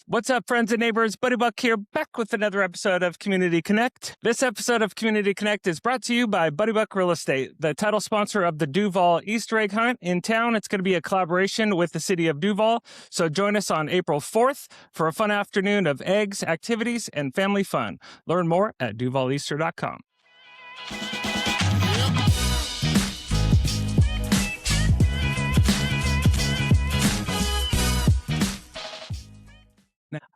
What's up, friends and neighbors? Buddy Buck here, back with another episode of Community Connect. This episode of Community Connect is brought to you by Buddy Buck Real Estate, the title sponsor of the Duvall Easter egg hunt in town. It's going to be a collaboration with the city of Duvall. So join us on April 4th for a fun afternoon of eggs, activities, and family fun. Learn more at duvalleaster.com.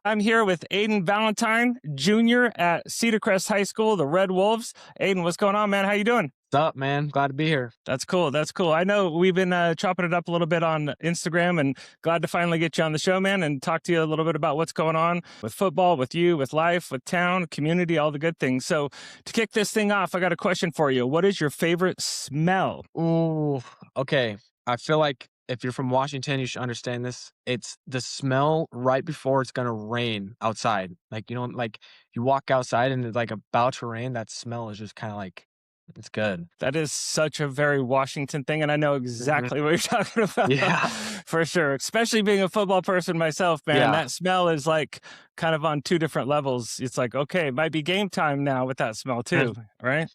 I'm here with Aiden Valentine, Jr. at Cedar Crest High School, the Red Wolves. Aiden, what's going on, man? How you doing? What's up, man? Glad to be here. That's cool. That's cool. I know we've been chopping it up a little bit on Instagram, and glad to finally get you on the show, man, and talk to you a little bit about what's going on with football, with you, with life, with town, community, all the good things. So to kick this thing off, I got a question for you. What is your favorite smell? Ooh, okay. I feel like if you're from Washington, you should understand this. It's the smell right before it's going to rain outside. Like, like you walk outside and it's like about to rain, that smell is just kind of like, it's good. That is such a very Washington thing, and I know exactly what you're talking about. Yeah. For sure. Especially being a football person myself, man. Yeah. That smell is like kind of on two different levels. It's like, okay, it might be game time now with that smell too, right?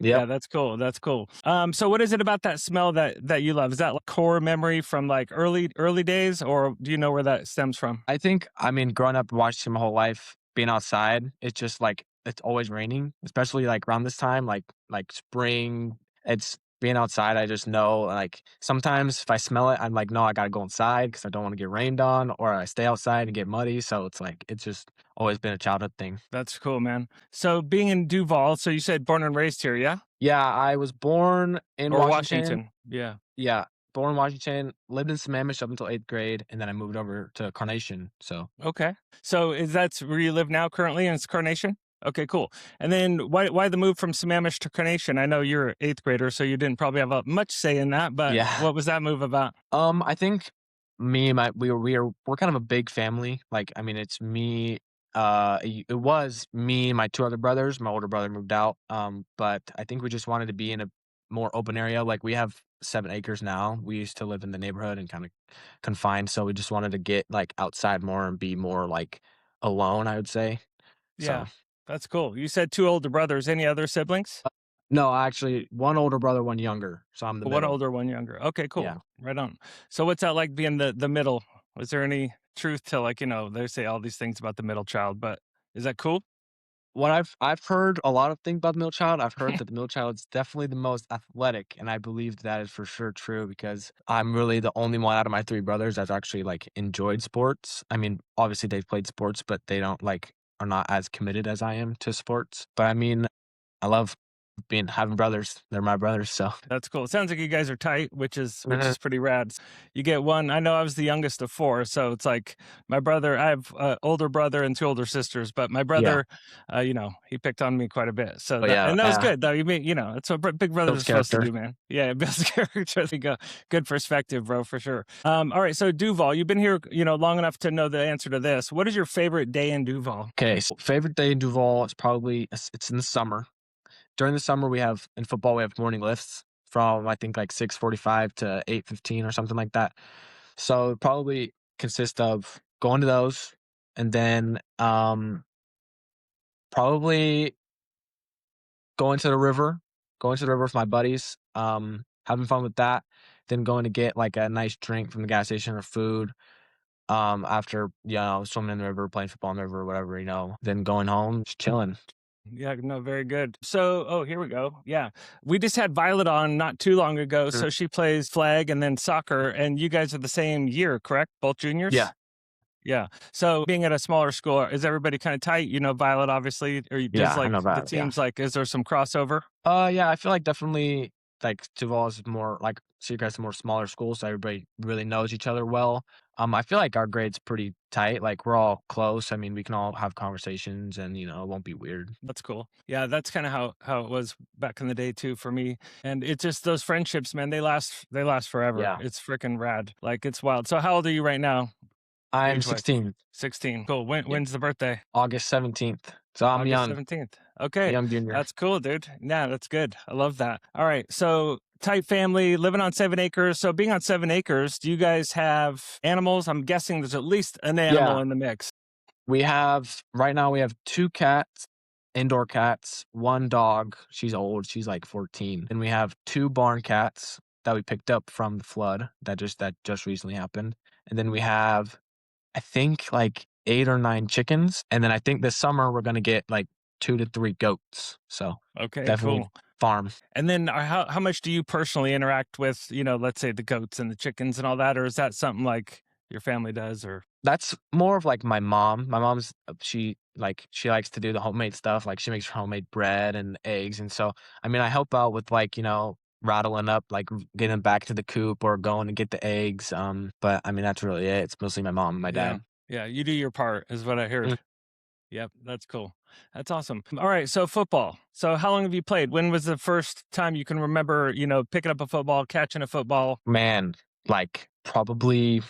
Yep. Yeah, that's cool. That's cool. So what is it about that smell that you love? Is that like core memory from like early days, or do you know where that stems from? I think, growing up in Washington my whole life, being outside, it's just like, it's always raining, especially like around this time, like spring. It's being outside. I just know, like, sometimes if I smell it, I'm like, no, I got to go inside because I don't want to get rained on, or I stay outside and get muddy. So it's like, it's just always been a childhood thing. That's cool, man. So being in Duvall, so you said born and raised here, yeah? Yeah, I was born in Washington. Yeah. Yeah, born in Washington, lived in Sammamish up until 8th grade, and then I moved over to Carnation. So Okay. So that's where you live now currently, and it's Carnation? Okay, cool. And then why the move from Sammamish to Carnation? I know you're an 8th grader, so you didn't probably have much say in that, but Yeah. what was that move about? I think we're kind of a big family. Like, it's me. It was me and my two other brothers. My older brother moved out. But I think we just wanted to be in a more open area. Like, we have 7 acres now. We used to live in the neighborhood and kind of confined, so we just wanted to get like outside more and be more like alone, I would say. Yeah, So that's cool. You said 2 older brothers. Any other siblings? no, actually, one older brother, one younger. So I'm the One middle. older, one younger. Okay, cool. Yeah. Right on. So what's that like being the middle? Was there any truth to, like, they say all these things about the middle child, but is that cool? What I've heard a lot of things about the middle child. I've heard that the middle child is definitely the most athletic, and I believe that is for sure true because I'm really the only one out of my 3 brothers that's actually like enjoyed sports. Obviously they've played sports, but they don't are not as committed as I am to sports. But I love having brothers. They're my brothers, so That's cool. It sounds like you guys are tight, which is pretty rad. You get one. I know I was the youngest of 4, so it's like my brother. I have an older brother and 2 older sisters, but my brother, he picked on me quite a bit. So that was good though. You mean, that's what big brothers are supposed to do, man. Yeah, it builds character. There you go. Good perspective, bro, for sure. All right, so Duvall, you've been here, long enough to know the answer to this. What is your favorite day in Duvall? Okay, so favorite day in Duvall is probably it's in the summer. During the summer, in football, we have morning lifts from, I think, like 6:45 to 8:15 or something like that. So it probably consists of going to those and then probably going to the river with my buddies, having fun with that, then going to get like a nice drink from the gas station or food after, swimming in the river, playing football in the river, whatever, then going home, just chilling. Yeah, no, very good. So, here we go. Yeah. We just had Violet on not too long ago. So she plays flag and then soccer, and you guys are the same year, correct? Both juniors? Yeah. Yeah. So being at a smaller school, is everybody kind of tight? Violet, obviously, or just I know the Violet, teams, like, is there some crossover? Yeah, I feel like definitely like Duvall is more like Seacrest is a more smaller school, so everybody really knows each other well. I feel like our grade's pretty tight. Like, we're all close. We can all have conversations and, it won't be weird. That's cool. Yeah, that's kind of how it was back in the day too for me. And it's just those friendships, man, they last forever. Yeah. It's freaking rad. Like, it's wild. So how old are you right now? I'm Age-wise? 16, 16. Cool. When's the birthday? August 17th. So I'm August young. 17th. Okay. Young junior. That's cool, dude. Yeah, that's good. I love that. All right. So tight family, living on 7 acres. So being on 7 acres, do you guys have animals? I'm guessing there's at least an animal in the mix. We have right now we have 2 cats, indoor cats, 1 dog, she's old, she's like 14, and we have 2 barn cats that we picked up from the flood that just recently happened, and then we have, I think, like, 8 or 9 chickens, and then I think this summer we're gonna get, like, 2 to 3 goats, so Okay, definitely cool. farm. And then how much do you personally interact with, let's say the goats and the chickens and all that, or is that something like your family does or That's more of, like, my mom. My mom's, she likes to do the homemade stuff, like, she makes homemade bread and eggs, and so, I mean, I help out with, like, rattling up, like, getting back to the coop or going to get the eggs, but, I mean, that's really it. It's mostly my mom and my yeah. dad. Yeah, you do your part is what I Mm. heard. Yep, that's cool. That's awesome. All right, so football. So how long have you played? When was the first time you can remember, picking up a football, catching a football? Man, like, probably,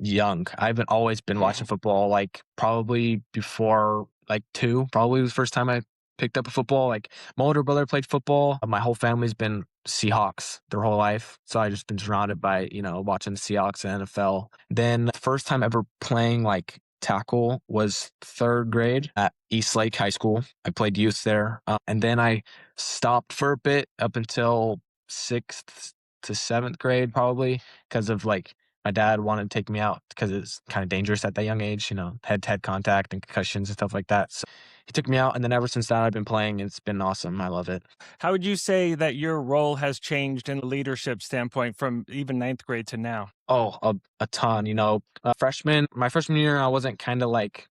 young. I haven't always been watching Mm, football, like, probably before, like, 2, probably was the first time I picked up a football, like, my older brother played football, my whole family's been Seahawks their whole life, so I just been surrounded by, watching the Seahawks and NFL. Then the first time ever playing, like, tackle was 3rd grade at Eastlake High School. I played youth there, and then I stopped for a bit up until 6th to 7th grade probably because of, like, my dad wanted to take me out because it's kinda dangerous at that young age, head-to-head contact and concussions and stuff like that, so he took me out, and then ever since that, I've been playing, it's been awesome, I love it. How would you say that your role has changed in a leadership standpoint from even ninth grade to now? Oh, a ton, my freshman year, I wasn't kinda, like,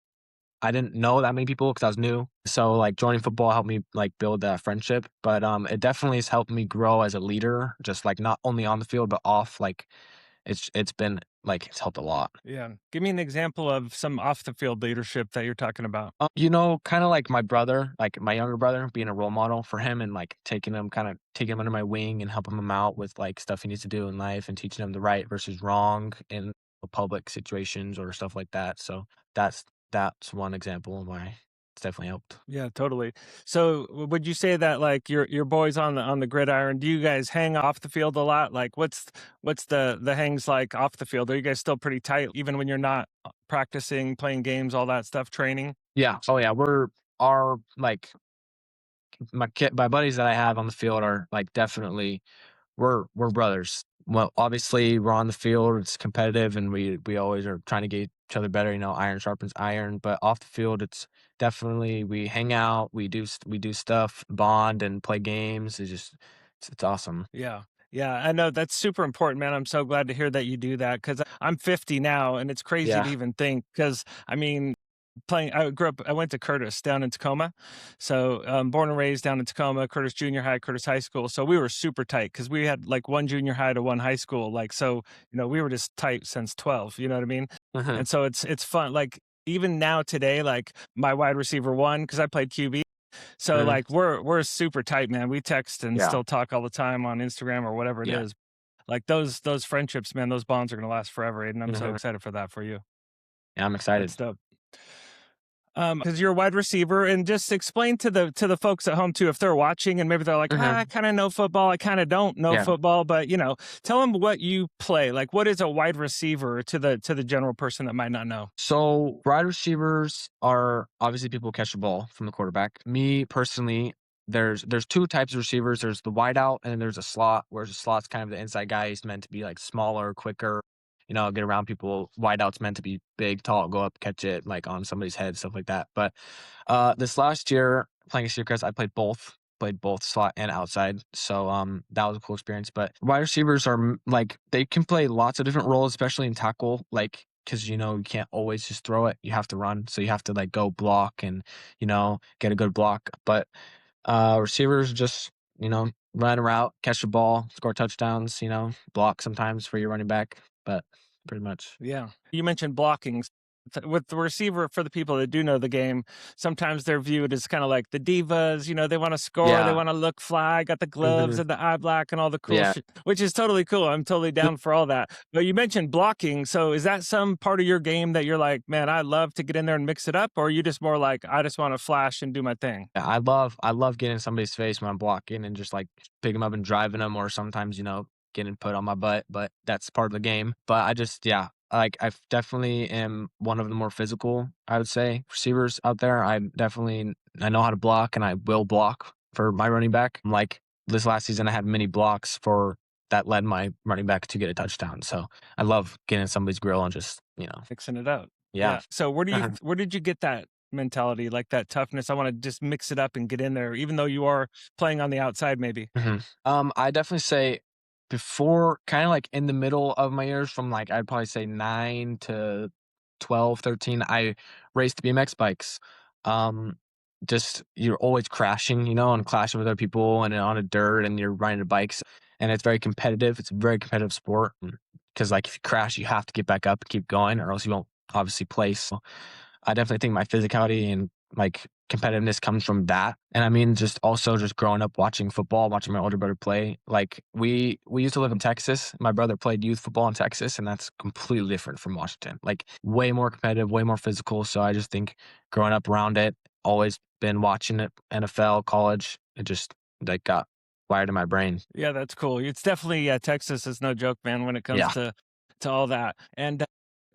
I didn't know that many people because I was new, so, like, joining football helped me, like, build that friendship, but, it definitely has helped me grow as a leader, just, like, not only on the field, but off, like, it's been like, it's helped a lot. Yeah. Give me an example of some off the field leadership that you're talking about. Kinda like my brother, like my younger brother, being a role model for him and, like, taking him under my wing and helping him out with, like, stuff he needs to do in life and teaching him the right versus wrong in public situations or stuff like that, so that's that's one example of why it's definitely helped. Yeah, totally. So, would you say that like your boys on the gridiron, do you guys hang off the field a lot? Like what's the hangs like off the field? Are you guys still pretty tight even when you're not practicing, playing games, all that stuff, training? Yeah. Oh, yeah, like, my buddies that I have on the field are, like, definitely we're brothers. Well, obviously, we're on the field, it's competitive, and we always are trying to get each other better, iron sharpens iron, but off the field, it's definitely we hang out, we do stuff, bond, and play games. It's awesome. Yeah. Yeah, I know that's super important, man. I'm so glad to hear that you do that because I'm 50 now and it's crazy to Yeah. even think because I mean, I went to Curtis down in Tacoma. So, born and raised down in Tacoma, Curtis Junior High, Curtis High School. So we were super tight because we had like one junior high to one high school. Like, so, we were just tight since 12, you know what I mean? Mhm. And so it's fun. Like, even now today, like my wide receiver one, because I played QB. So Mhm. like we're super tight, man. We text and Yeah. still talk all the time on Instagram or whatever it Yeah. is. Like those friendships, man, those bonds are gonna last forever, Aiden. I'm so Mhm. excited for that for you. Yeah, I'm excited. That's dope. Because you're a wide receiver, and just explain to the folks at home too, if they're watching and maybe they're like, I Mhm. kind of know football, I kind of don't know Yeah. football, but tell them what you play. Like, what is a wide receiver to the general person that might not know? So, wide receivers are obviously people who catch the ball from the quarterback. Me personally, there's 2 types of receivers. There's the wide out and then there's a slot, whereas the slot's kind of the inside guy. He's meant to be, like, smaller, quicker, get around people. Wide out's meant to be big, tall, go up, catch it, like, on somebody's head, stuff like that. But, this last year, playing at Cedar Crest, I played both slot and outside, so, that was a cool experience, but wide receivers are, like, they can play lots of different roles, especially in tackle, like, 'cause, you can't always just throw it, you have to run, so you have to, like, go block and, get a good block, but, receivers just, run a route, catch the ball, score touchdowns, block sometimes for your running back, but pretty much. Yeah. You mentioned blocking. With the receiver, for the people that do know the game, sometimes they're viewed as kind of like the divas. They want to score, they Yeah. want to look fly, got the gloves Mhm. and the eye black and all the cool Yeah. shit, which is totally cool. I'm totally down for all that. But you mentioned blocking. So is that some part of your game that you're like, man, I love to get in there and mix it up? Or are you just more like, I just want to flash and do my thing? Yeah, I love getting in somebody's face when I'm blocking and just, like, picking 'em up and driving them or sometimes, getting put on my butt, but that's part of the game. But I just yeah, like, I definitely am one of the more physical, I would say, receivers out there. I know how to block, and I will block for my running back. Like, this last season, I had many blocks for that led my running back to get a touchdown. So I love getting in somebody's grill and just, Mixing it up. yeah. Yeah. So where did you get that mentality, like that toughness? I want to just mix it up and get in there, even though you are playing on the outside, maybe. I definitely say before, kind of like in the middle of my years, from like I'd probably say 9 to 12, 13, I raced BMX bikes. Um, just you're always crashing, and clashing with other people and on a dirt, and you're riding the bikes, and it's very competitive. It's a very competitive sport because like if you crash, you have to get back up and keep going, or else you won't obviously place. So I definitely think my physicality and like competitiveness comes from that. And I mean, just also just growing up watching football, watching my older brother play. Like we used to live in Texas. My brother played youth football in Texas, and that's completely different from Washington. Like way more competitive, way more physical. So I just think growing up around it, always been watching it, NFL, college, it just like got wired in my brain. Yeah, that's cool. It's definitely, yeah, Texas is no joke, man, when it comes Yeah. to all that. And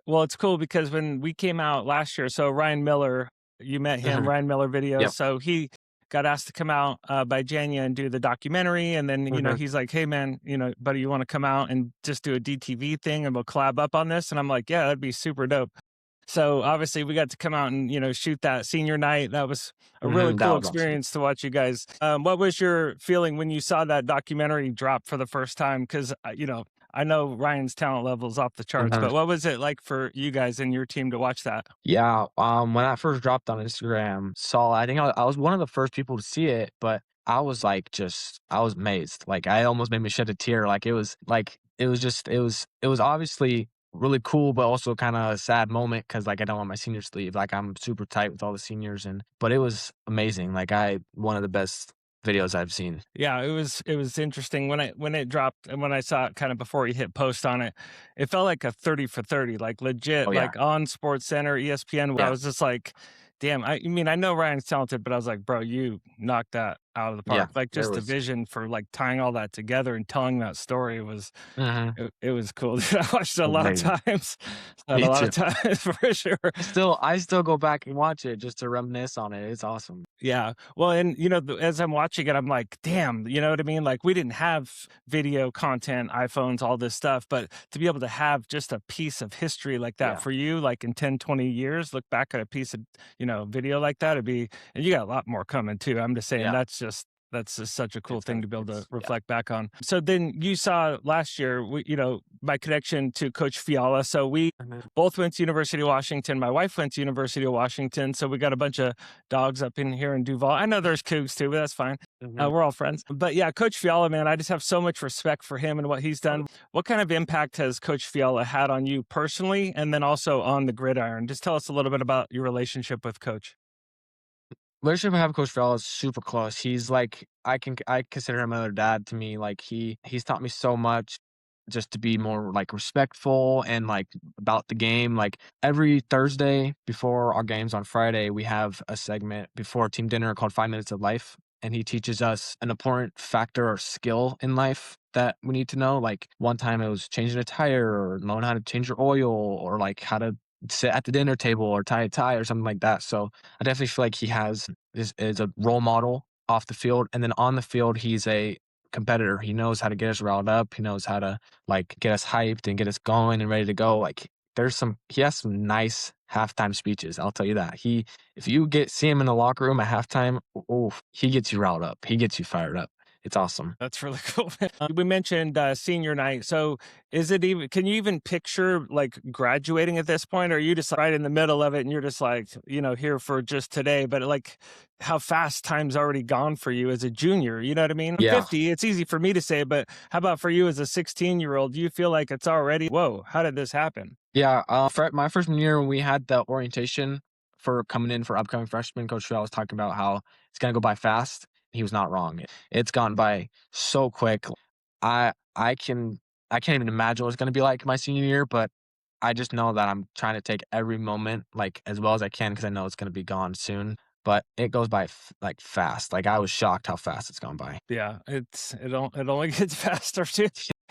well, it's cool because when we came out last year, so Ryan Miller, you met him, Mhm. Ryan Miller videos. Yep. So he got asked to come out by Janya and do the documentary. And then, Mhm. he's like, hey, man, buddy, you want to come out and just do a DTV thing and we'll collab up on this? And I'm like, yeah, that'd be super dope. So obviously we got to come out and, shoot that senior night. That was a really Mhm. That cool was awesome. experience to watch you guys. What was your feeling when you saw that documentary drop for the first time? Because, I know Ryan's talent level is off the charts, Mhm. but what was it like for you guys and your team to watch that? Yeah, when I first dropped on Instagram, I think I was one of the first people to see it, but I was like, I was amazed. Like, I almost made me shed a tear. It was obviously really cool, but also kind of a sad moment because like I don't want my seniors to leave. Like, I'm super tight with all the seniors, but it was amazing. Like, one of the best videos I've seen. Yeah, it was interesting when it dropped and when I saw it kind of before you hit post on it, it felt like a 30 for 30, like legit, Oh yeah, like on Sports Center, ESPN. I yeah, was just like, damn, I mean, I know Ryan's talented, but I was like, bro, you knocked that out of the yeah. park. Like There just the was. vision for like tying all that together and telling that story was Mhm. it was cool. Dude, I watched it a lot of Amazing. times. A Me lot too. of times for sure. I still go back and watch it just to reminisce on it. It's awesome. Yeah. Well, and as I'm watching it, I'm like, damn, you know what I mean? Like we didn't have video content, iPhones, all this stuff, but to be able to have just a piece of history like that Yeah, for you, like in 10, 20 years, look back at a piece of, video like that, and you got a lot more coming too. I'm just saying yeah. that's just such a cool It's thing gonna to be able to it's yeah. reflect back on. So then you saw last year, my connection to Coach Fiala. So we Mhm, both went to University of Washington. My wife went to University of Washington. So we got a bunch of dogs up in here in Duvall. I know there's cougs too, but that's fine. mhm. We're all friends. But yeah, Coach Fiala, man, I just have so much respect for him and what he's done. What kind of impact has Coach Fiala had on you personally and then also on the gridiron? Just tell us a little bit about your relationship with Coach. Relationship I have with Coach Fiala is super close. He's like I consider him another dad to me. Like, he's taught me so much just to be more, like, respectful and, like, about the game. Like, every Thursday before our games on Friday, we have a segment before team dinner called 5 Minutes of Life, and he teaches us an important factor or skill in life that we need to know. Like, one time it was changing a tire or knowing how to change your oil or, like, how to sit at the dinner table or tie a tie or something like that. So I definitely feel like he is a role model off the field, and then on the field, he's a competitor. He knows how to get us riled up. He knows how to like get us hyped and get us going and ready to go. Like, he has some nice halftime speeches. I'll tell you that. If you see him in the locker room at halftime, oh, he gets you riled up. He gets you fired up. It's awesome. That's really cool. We mentioned senior night. So can you even picture like graduating at this point? Or are you just right in the middle of it and you're just like, here for just today? But like how fast time's already gone for you as a junior. You know what I mean? I'm Yeah. 50. It's easy for me to say, but how about for you as a 16-year-old? Do you feel like it's already, whoa, how did this happen? Yeah, my freshman year when we had the orientation for coming in for upcoming freshmen, Coach Fiala was talking about how it's gonna go by fast. He was not wrong. It's gone by so quick. I I can I can't even imagine what it's gonna be like my senior year, but I just know that I'm trying to take every moment like as well as I can because I know it's gonna be gone soon. But it goes by like fast. Like, I was shocked how fast it's gone by. Yeah, it only gets faster too.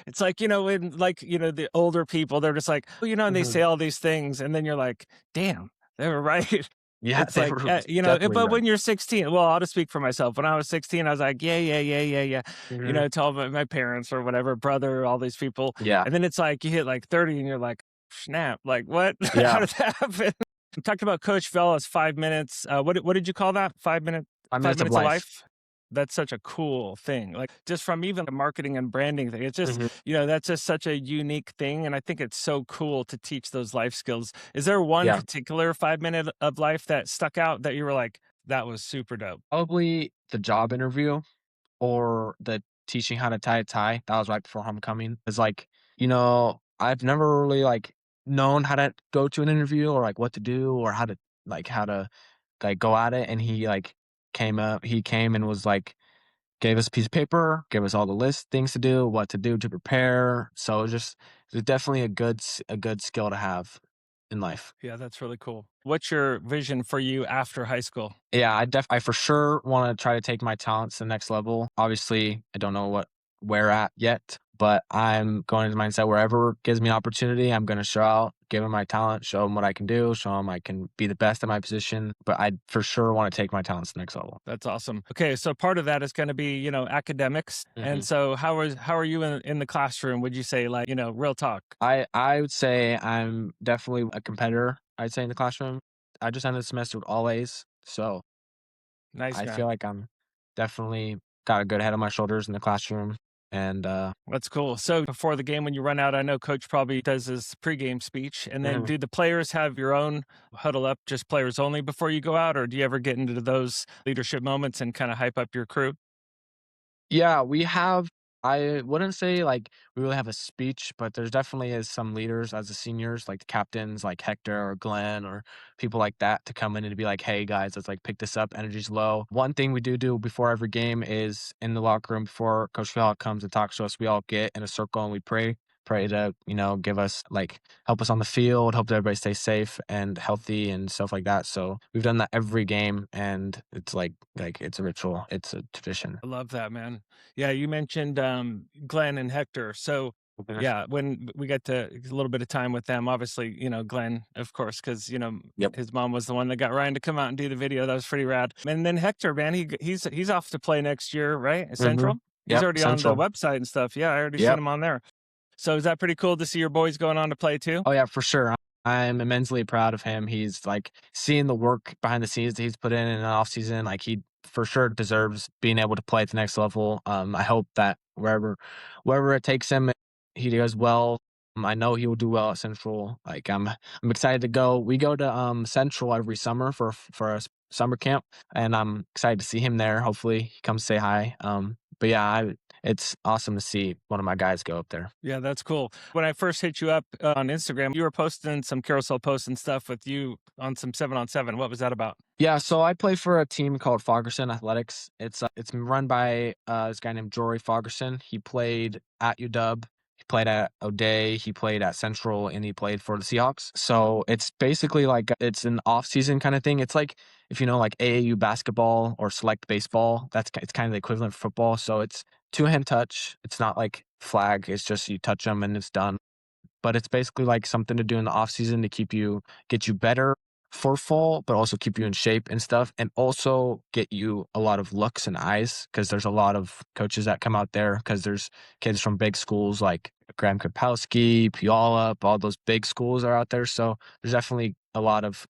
It's like, when like, the older people, they're just like, "Oh," and they Mhm. say all these things, and then you're like, "Damn, they were right." Yeah, It's they like, were definitely but right. when you're 16, well, I'll just speak for myself. When I was 16, I was like, "Yeah, yeah, yeah, yeah, yeah," Mhm. to all my parents or whatever, brother, all these people. Yeah, And then it's like you hit like 30 and you're like, "Snap, like what? How yeah. did that happen?" We talked about Coach Fiala's 5 minutes. What did you call that? 5 minute, 5 5 minutes of minutes of life. life. That's such a cool thing. Like just from even the marketing and branding thing. It's just, Mhm. that's just such a unique thing. And I think it's so cool to teach those life skills. Is there one Yeah. particular 5 minute of life that stuck out that you were like, that was super dope? Probably the job interview or the teaching how to tie a tie. That was right before homecoming. It's like, I've never really, like, known how to go to an interview or, like, what to do or how to go at it, and he came and was like gave us a piece of paper, gave us all the list things to do, what to do to prepare. So it's definitely a good skill to have in life. Yeah, that's really cool. What's your vision for you after high school? Yeah, I for sure wanna try to take my talents to the next level. Obviously, I don't know where at yet, but I'm going into mindset wherever gives me an opportunity, I'm gonna show out, give 'em my talent, show them what I can do, show them I can be the best at my position, but I for sure wanna take my talents to the next level. That's awesome. Okay, so part of that is going to be, academics. And Mhm. so how are you in the classroom? Would you say like, real talk? I would say I'm definitely a competitor, I'd say, in the classroom. I just ended the semester with all A's, so Nice, I man. feel like I'm definitely got a good head on my shoulders in the classroom, and, That's cool. So before the game, when you run out, I know coach probably does his pregame speech. And then mhm. do the players have your own huddle up, just players only before you go out? Or do you ever get into those leadership moments and kind of hype up your crew? Yeah, we have I wouldn't say, like, we really have a speech, but there's definitely is some leaders as the seniors, like the captains, like Hector or Glenn or people like that to come in and be like, "Hey, guys, let's, like, pick this up, energy's low." One thing we do before every game is in the locker room before Coach Fiala comes and talks to us, we all get in a circle and we pray. Pray to, give us, like, help us on the field, help everybody stay safe and healthy and stuff like that, so we've done that every game, and it's it's a ritual, it's a tradition. I love that, man. Yeah, you mentioned Glenn and Hector. So, yeah, when we got to a little bit of time with them, obviously, Glenn, of course, because Yep. his mom was the one that got Ryan to come out and do the video. That was pretty rad. And then Hector, man, he's off to play next year, right? At Mhm. Central. He's Yep, already on the Central. website and stuff. Yeah, I already seen Yep. him on there. So is that pretty cool to see your boys going on to play too? Oh, yeah, for sure. I'm immensely proud of him. He's, like, seeing the work behind the scenes that he's put in the off season, like, he for sure deserves being able to play at the next level. I hope that wherever it takes him, he does well. I know he will do well at Central. Like, I'm excited to go. We go to, Central every summer for a summer camp, and I'm excited to see him there. Hopefully, he comes say hi. But yeah, it's awesome to see one of my guys go up there. Yeah, that's cool. When I first hit you up on Instagram, you were posting some carousel posts and stuff with you on some 7-on-7. What was that about? Yeah, so I play for a team called Fogerson Athletics. It's run by this guy named Jory Fogerson. He played at UW, he played at O'Day, he played at Central, and he played for the Seahawks. So it's basically like it's an off-season kind of thing. It's like if you know like AAU basketball or select baseball. It's kind of the equivalent for football. So it's two-hand touch. It's not like flag. It's just you touch them and it's done, but it's basically like something to do in the off season to get you better for fall, but also keep you in shape and stuff, and also get you a lot of looks and eyes because there's a lot of coaches that come out there because there's kids from big schools like Graham Kapowski, Puyallup, all those big schools are out there. So there's definitely a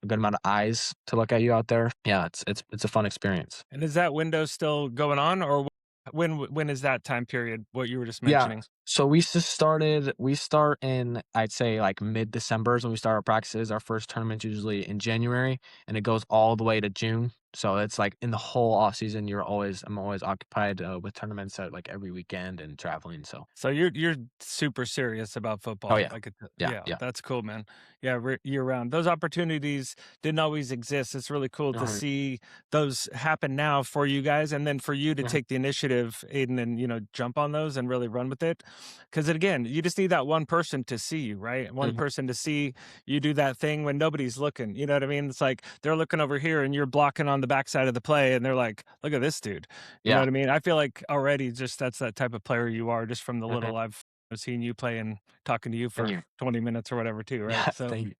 good amount of eyes to look at you out there. Yeah, it's a fun experience. And is that window still going on, or when is that time period? What you were just Yeah. mentioning? So we start in, I'd say, like mid-December is when we start our practices. Our first tournament's usually in January, and it goes all the way to June. So it's like in the whole off season, I'm always occupied with tournaments at like every weekend and traveling. So, So you're super serious about oh football. yeah, Like, yeah, yeah, yeah. that's cool, man. Yeah, year round. Those opportunities didn't always exist. It's really cool to Mhm, see those happen now for you guys, and then for you to mhm, take the initiative, Aiden, and jump on those and really run with it. Because again, you just need that one person to see you, right? One mhm. person to see you do that thing when nobody's looking. You know what I mean? It's like they're looking over here, and you're blocking on the backside of the play, and they're like, "Look at this dude." You know Yeah. what I mean? I feel like already just that's that type of player you are just from the Mhm. little I've seeing you play and talking to you Thank for you. 20 minutes or whatever too, right? Yeah, So thank you.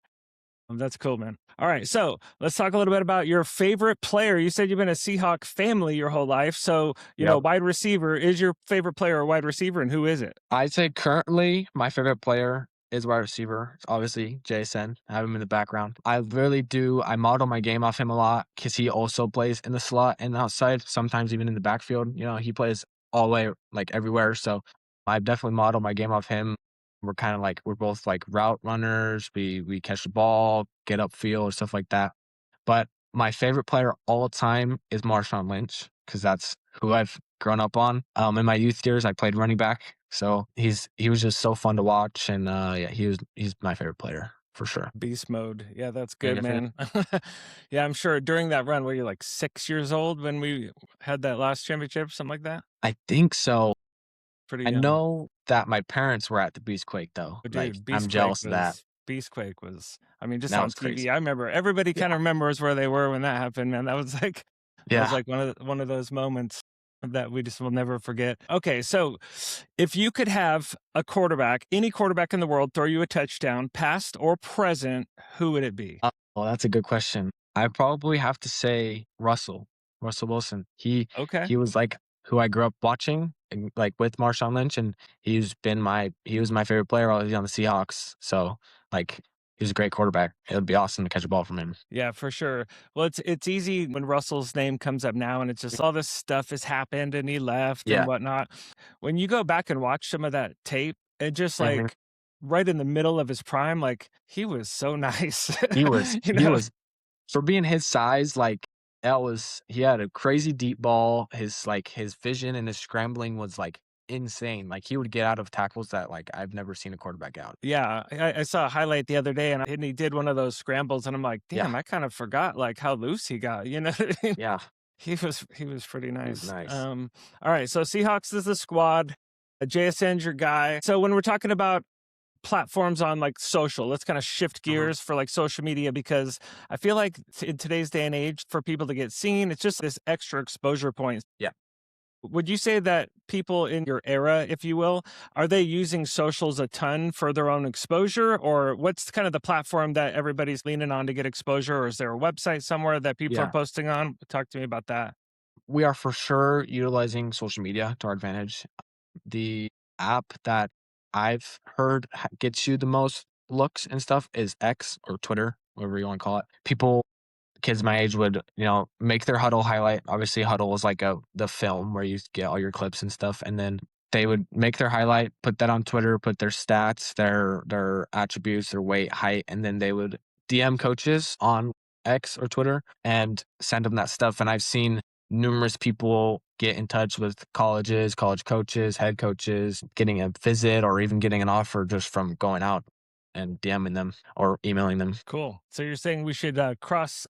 that's cool, man. All right, so let's talk a little bit about your favorite player. You said you've been a Seahawk family your whole life. So, Yep. wide receiver is your favorite player or wide receiver, and who is it? I'd say currently my favorite player is wide receiver. It's obviously Jason. I have him in the background. I really do. I model my game off him a lot because he also plays in the slot and outside, sometimes even in the backfield. He plays all the way, like everywhere. So I definitely model my game off him. We're kind of like we're both like route runners. We catch the ball, get upfield, stuff like that. But my favorite player all time is Marshawn Lynch because that's who I've grown up on. In my youth years, I played running back, so he was just so fun to watch, and yeah, he's my favorite player for sure. Beast mode. Yeah, that's And good, your favorite? man. Yeah, I'm sure during that run, were you like 6 years old when we had that last championship, something like that? I think so. Pretty I young. know that my parents were at the Beastquake though. But Like dude, I'm jealous of that. Beastquake was, I mean, just That on was TV. crazy. I remember everybody Yeah. kind of remembers where they were when that happened, man. That was Yeah. like one of those moments that we just will never forget. Okay, so if you could have a quarterback, any quarterback in the world, throw you a touchdown, past or present, who would it be? Well, that's a good question. I probably have to say Russell Wilson. Okay. He was like who I grew up watching, and, like with Marshawn Lynch, and he was my favorite player while he was on the Seahawks. So like he was a great quarterback. It would be awesome to catch a ball from him. Yeah, for sure. Well, it's easy when Russell's name comes up now and it's just all this stuff has happened and he left and Yeah. whatnot. When you go back and watch some of that tape, it just Mhm. like right in the middle of his prime, like he was so nice. He was you he know? was for being his size, like that was he had a crazy deep ball. His vision and his scrambling was like insane. Like he would get out of tackles that like I've never seen a quarterback out. Yeah, I saw a highlight the other day and he did one of those scrambles and I'm like, Yeah. damn, I kind of forgot like how loose he got, you know what I mean? Yeah. He was pretty He was nice. nice. All right, so Seahawks is the squad. JSN's your guy. So when we're talking about platforms on like social, let's kind of shift Mhm. gears for like social media because I feel like in today's day and age for people to get seen, it's just this extra exposure point. Yeah. Would you say that people in your era, if you will, are they using socials a ton for their own exposure, or what's kind of the platform that everybody's leaning on to get exposure, or is there a website somewhere that people are Yeah. posting on? Talk to me about that. We are for sure utilizing social media to our advantage. The app that I've heard gets you the most looks and stuff is X or Twitter, whatever you want to call it. Kids my age would, make their huddle highlight. Obviously, huddle is like the film where you get all your clips and stuff, and then they would make their highlight, put that on Twitter, put their stats, their attributes, their weight, height, and then they would DM coaches on X or Twitter and send them that stuff. And I've seen numerous people get in touch with colleges, college coaches, head coaches, getting a visit or even getting an offer just from going out and DMing them or emailing them. Cool. So you're saying we should cross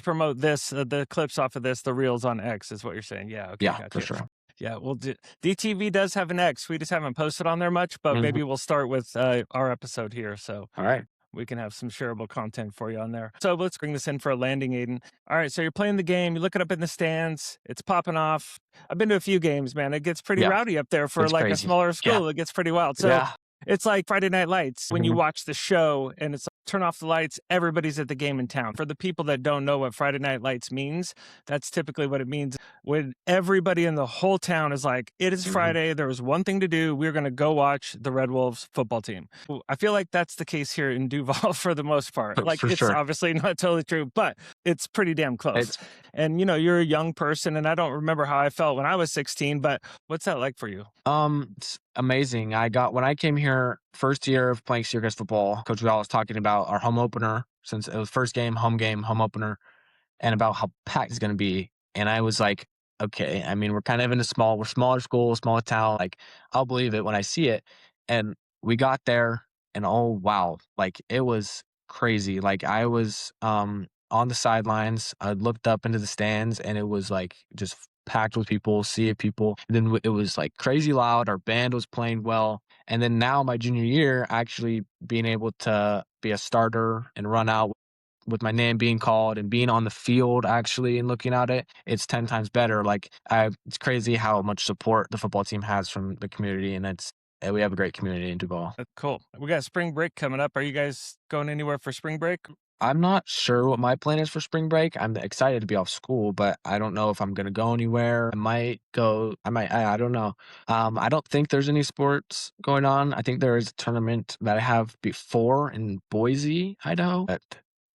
promote this, the clips off of this, the reels on X is what you're saying. Yeah. Okay. Yeah, for Gotcha. sure. Yeah. Well, DTV does have an X. We just haven't posted on there much, but Mhm. maybe we'll start with our episode here. So All right. we can have some shareable content for you on there. So let's bring this in for a landing, Aiden. All right. So you're playing the game. You look it up in the stands. It's popping off. I've been to a few games, man. It gets pretty Yeah, rowdy up there for it's like a crazy. smaller Yeah, school. It gets pretty wild. So yeah. it's like Friday Night Lights when you Mhm. watch the show and it's like, turn off the lights, everybody's at the game in town. For the people that don't know what Friday Night Lights means, that's typically what it means when everybody in the whole town is like, it is Mhm. Friday, there was one thing to do, we're going to go watch the Red Wolves football team. I feel like that's the case here in Duval for the most part. Like For it's sure. obviously not totally true, but it's pretty damn close. It's And you're a young person and I don't remember how I felt when I was 16, but what's that like for you? it's amazing. When I came here, first year of playing Cedar Crest football, Coach Fiala was talking about our home opener since it was first game, home opener, and about how packed it's gonna be. And I was like, okay, I mean, we're kind of in we're smaller school, smaller town. Like, I'll believe it when I see it. And we got there and oh wow, like it was crazy. Like I was on the sidelines, I looked up into the stands and it was like just packed with people, sea of people. And then it was like crazy loud. Our band was playing well. And then now my junior year, actually being able to be a starter and run out with my name being called and being on the field actually and looking at it, it's 10 times better. It's crazy how much support the football team has from the community, and and we have a great community in Duvall. Cool. We got spring break coming up. Are you guys going anywhere for spring break? I'm not sure what my plan is for spring break. I'm excited to be off school, but I don't know if I'm gonna go anywhere. I don't know. I don't think there's any sports going on. I think there is a tournament that I have before in Boise, Idaho. But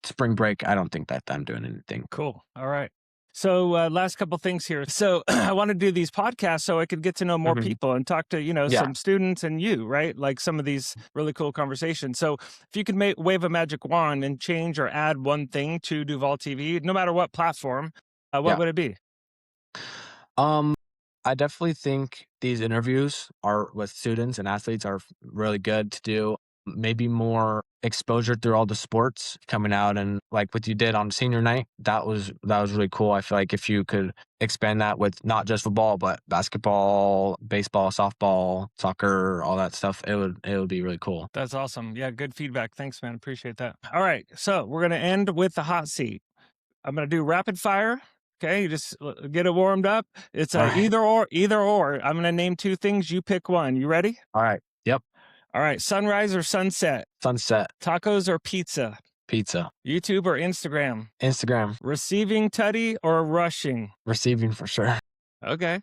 spring break, I don't think that I'm doing anything. Cool. All right. So last couple things here. So I want to do these podcasts so I could get to know more people and talk to, some students and you, right? Like some of these really cool conversations. So if you could wave a magic wand and change or add one thing to Duvall TV, no matter what platform, what would it be? I definitely think these interviews with students and athletes are really good to do. Maybe more exposure through all the sports coming out, and like what you did on senior night, that was really cool. I feel like if you could expand that with not just football, but basketball, baseball, softball, soccer, all that stuff, it would be really cool. That's awesome. Yeah, good feedback. Thanks, man. Appreciate that. All right. So we're going to end with the hot seat. I'm going to do rapid fire. Okay, you just get it warmed up. It's either or. I'm going to name two things. You pick one. You ready? All right. Yep. All right, sunrise or sunset? Sunset. Tacos or pizza? Pizza. YouTube or Instagram? Instagram. Receiving tutty or rushing? Receiving for sure. Okay.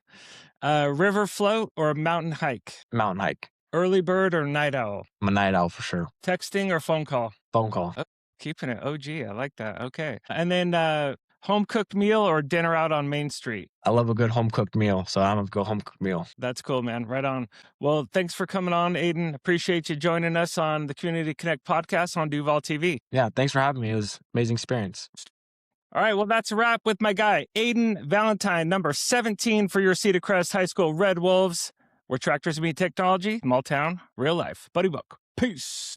River float or mountain hike? Mountain hike. Early bird or night owl? I'm a night owl for sure. Texting or phone call? Phone call. Oh, keeping it OG. I like that. Okay. And then home cooked meal or dinner out on Main Street? I love a good home cooked meal, so I'm gonna go home cooked meal. That's cool, man. Right on. Well, thanks for coming on, Aiden. Appreciate you joining us on the Community Connect podcast on Duvall TV. Yeah, thanks for having me. It was an amazing experience. All right, well, that's a wrap with my guy, Aiden Valentine, number 17 for your Cedar Crest High School Red Wolves, where tractors meet technology, small town, real life. Buddy book. Peace.